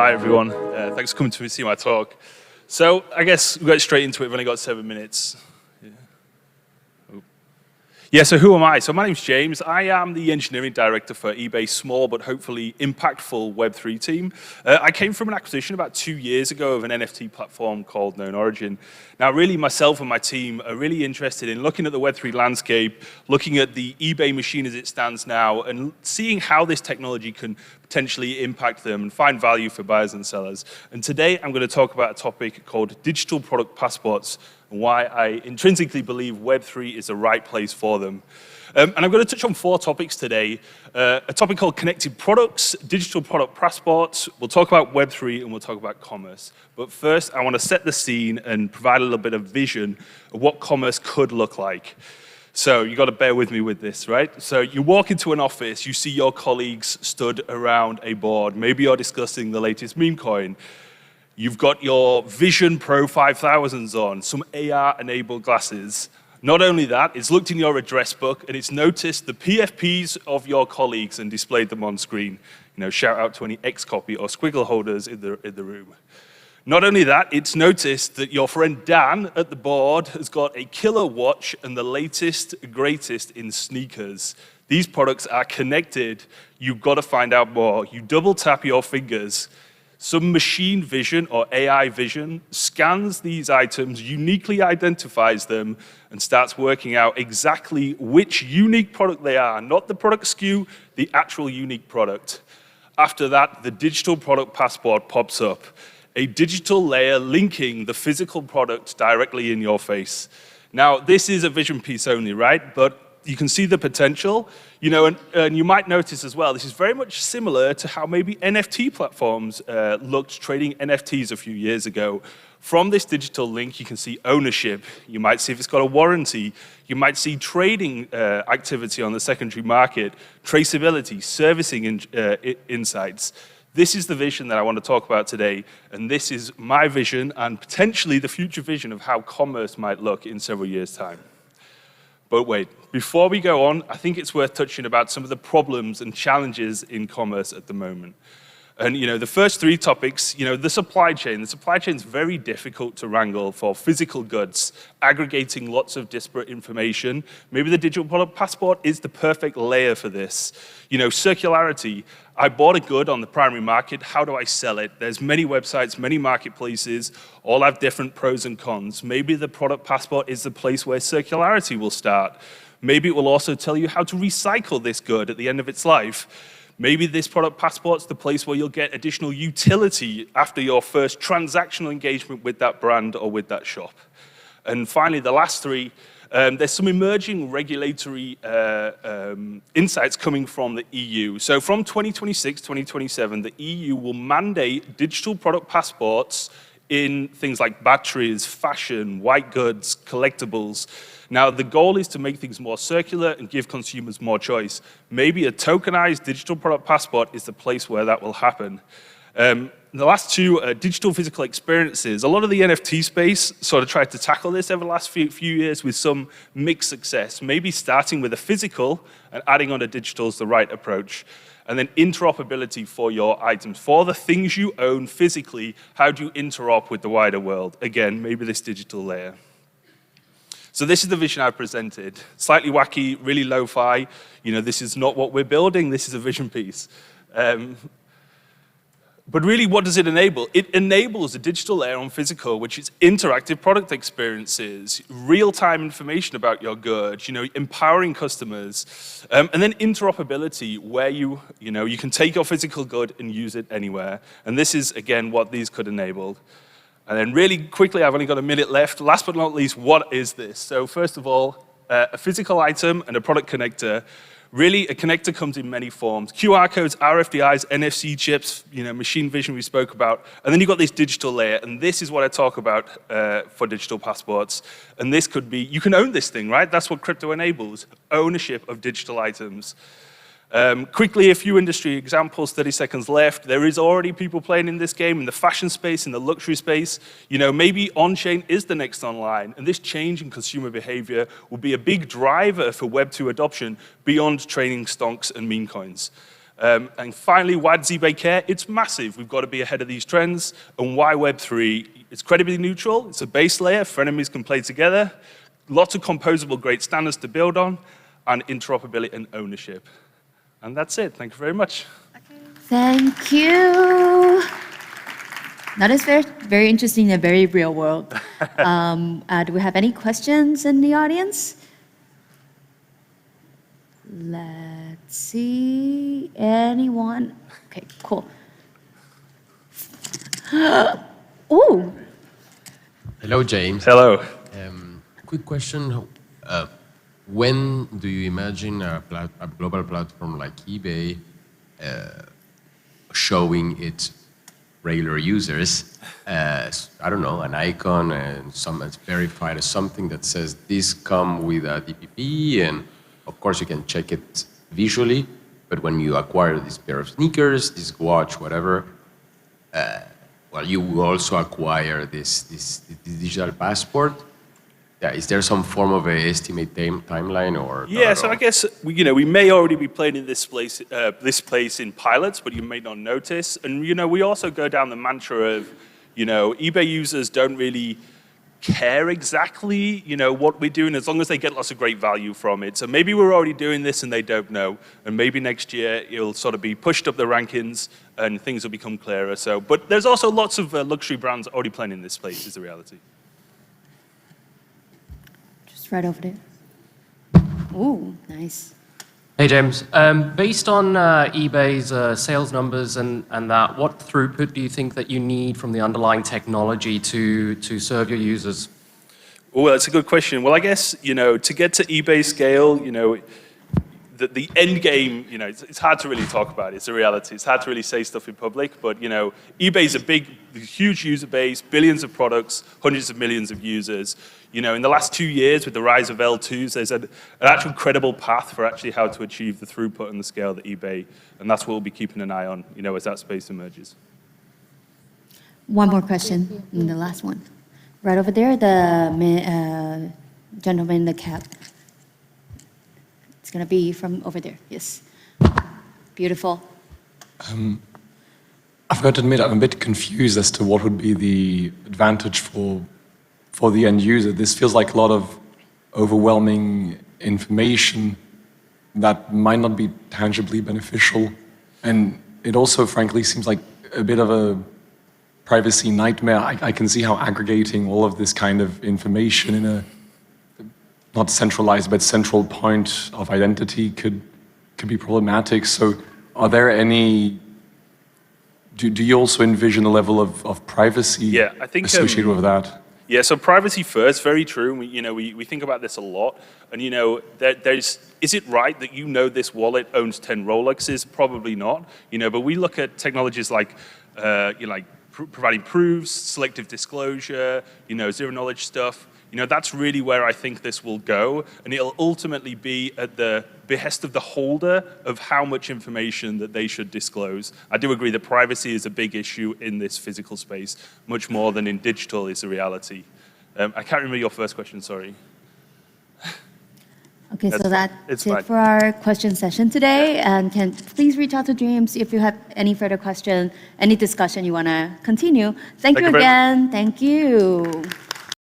Hi, everyone. Thanks for coming to see my talk. So I guess we'll get straight into it. We've only got 7 minutes. Yeah, so who am I? So my name's James. I am the engineering director for eBay's small but hopefully impactful Web3 team. I came from an acquisition about 2 years ago of an NFT platform called Known Origin. Now, really, myself and my team are really interested in looking at the Web3 landscape, looking at the eBay machine as it stands now, and seeing how this technology can potentially impact them and find value for buyers and sellers. And today, I'm going to talk about a topic called digital product passports, and why I intrinsically believe Web3 is the right place for them. And I'm going to touch on 4 topics today. A topic called connected products, digital product passports, we'll talk about Web3, and we'll talk about commerce. But first, I want to set the scene and provide a little bit of vision of what commerce could look like. So you've got to bear with me with this, right? So you walk into an office, you see your colleagues stood around a board. Maybe you're discussing the latest meme coin. You've got your Vision Pro 5000s on, some AR-enabled glasses. Not only that, it's looked in your address book and it's noticed the PFPs of your colleagues and displayed them on screen. You know, shout out to any X-copy or squiggle holders in the room. Not only that, it's noticed that your friend Dan at the board has got a killer watch and the latest, greatest in sneakers. These products are connected. You've got to find out more. You double tap your fingers. Some machine vision or AI vision scans these items, uniquely identifies them, and starts working out exactly which unique product they are, not the product SKU, the actual unique product. After that, the digital product passport pops up, a digital layer linking the physical product directly in your face. Now, this is a vision piece only, right? But you can see the potential, you know, and you might notice as well, this is very much similar to how maybe NFT platforms looked trading NFTs a few years ago. From this digital link, you can see ownership. You might see if it's got a warranty. You might see trading activity on the secondary market, traceability, servicing insights. This is the vision that I want to talk about today, and this is my vision and potentially the future vision of how commerce might look in several years' time. But wait, before we go on, I think it's worth touching about some of the problems and challenges in commerce at the moment. And you know, the first 3 topics, you know, the supply chain. The supply chain is very difficult to wrangle for physical goods, aggregating lots of disparate information. Maybe the digital product passport is the perfect layer for this. You know, circularity. I bought a good on the primary market. How do I sell it? There's many websites, many marketplaces, all have different pros and cons. Maybe the product passport is the place where circularity will start. Maybe it will also tell you how to recycle this good at the end of its life. Maybe this product passport's the place where you'll get additional utility after your first transactional engagement with that brand or with that shop. And finally, the last 3, there's some emerging regulatory insights coming from the EU. So from 2026, 2027, the EU will mandate digital product passports in things like batteries, fashion, white goods, collectibles. Now, the goal is to make things more circular and give consumers more choice. Maybe a tokenized digital product passport is the place where that will happen. The last 2 digital physical experiences. A lot of the NFT space sort of tried to tackle this over the last few years with some mixed success. Maybe starting with a physical and adding on a digital is the right approach. And then interoperability for your items. For the things you own physically, how do you interop with the wider world? Again, maybe this digital layer. So this is the vision I presented. Slightly wacky, really lo-fi. You know, this is not what we're building, this is a vision piece. But really, what does it enable? It enables a digital layer on physical, which is interactive product experiences, real-time information about your goods, you know, empowering customers, and then interoperability, where you can take your physical good and use it anywhere. And this is, again, what these could enable. And then really quickly, I've only got a minute left. Last but not least, what is this? So first of all, a physical item and a product connector. Really, a connector comes in many forms. QR codes, RFIDs, NFC chips, you know, machine vision we spoke about. And then you've got this digital layer, and this is what I talk about for digital passports. And this could be, you can own this thing, right? That's what crypto enables, ownership of digital items. Quickly, a few industry examples, 30 seconds left. There is already people playing in this game in the fashion space, in the luxury space. You know, maybe on-chain is the next online, and this change in consumer behavior will be a big driver for Web2 adoption beyond trading stonks and meme coins. And finally, why does eBay care? It's massive. We've got to be ahead of these trends. And why Web3? It's credibly neutral. It's a base layer. Frenemies can play together. Lots of composable great standards to build on, and interoperability and ownership. And that's it. Thank you very much. Thank you. That is very, very interesting and very real world. Do we have any questions in the audience? Let's see. Anyone? Okay, cool. Ooh. Hello, James. Hello. Quick question. When do you imagine a global platform like eBay showing its regular users, I don't know, an icon and it's verified as something that says this come with a DPP, and of course you can check it visually, but when you acquire this pair of sneakers, this watch, whatever, well, you will also acquire this digital passport. Yeah, is there some form of a estimate timeline or? Yeah, so I guess we may already be playing in this place in pilots, but you may not notice. And we also go down the mantra of, eBay users don't really care exactly, what we're doing as long as they get lots of great value from it. So maybe we're already doing this and they don't know, and maybe next year it'll sort of be pushed up the rankings and things will become clearer. So, but there's also lots of luxury brands already playing in this space, is the reality. Right over there. Ooh, nice. Hey, James. Based on eBay's sales numbers and that, what throughput do you think that you need from the underlying technology to serve your users? Well, that's a good question. Well, I guess, to get to eBay scale, the end game, it's hard to really talk about. It's a reality. It's hard to really say stuff in public, but, eBay's a huge user base, billions of products, hundreds of millions of users. In the last 2 years, with the rise of L2s, there's an actual credible path for actually how to achieve the throughput and the scale that eBay, and that's what we'll be keeping an eye on, as that space emerges. One more question, and the last one. Right over there, the gentleman in the cap. It's going to be from over there, yes. Beautiful. I've got to admit, I'm a bit confused as to what would be the advantage for the end user. This feels like a lot of overwhelming information that might not be tangibly beneficial. And it also, frankly, seems like a bit of a privacy nightmare. I can see how aggregating all of this kind of information in a not centralized, but central point of identity could be problematic. So are there any, do you also envision a level of privacy I think, associated with that? Yeah, so privacy first, very true. We think about this a lot. And is it right that this wallet owns 10 Rolexes? Probably not. But we look at technologies like providing proofs, selective disclosure, zero knowledge stuff. That's really where I think this will go, and it'll ultimately be at the behest of the holder of how much information that they should disclose. I do agree that privacy is a big issue in this physical space, much more than in digital is the reality. I can't remember your first question, sorry. Okay, so that's it for our question session today. And please reach out to James if you have any further question, any discussion you want to continue. Thank you again. Thank you.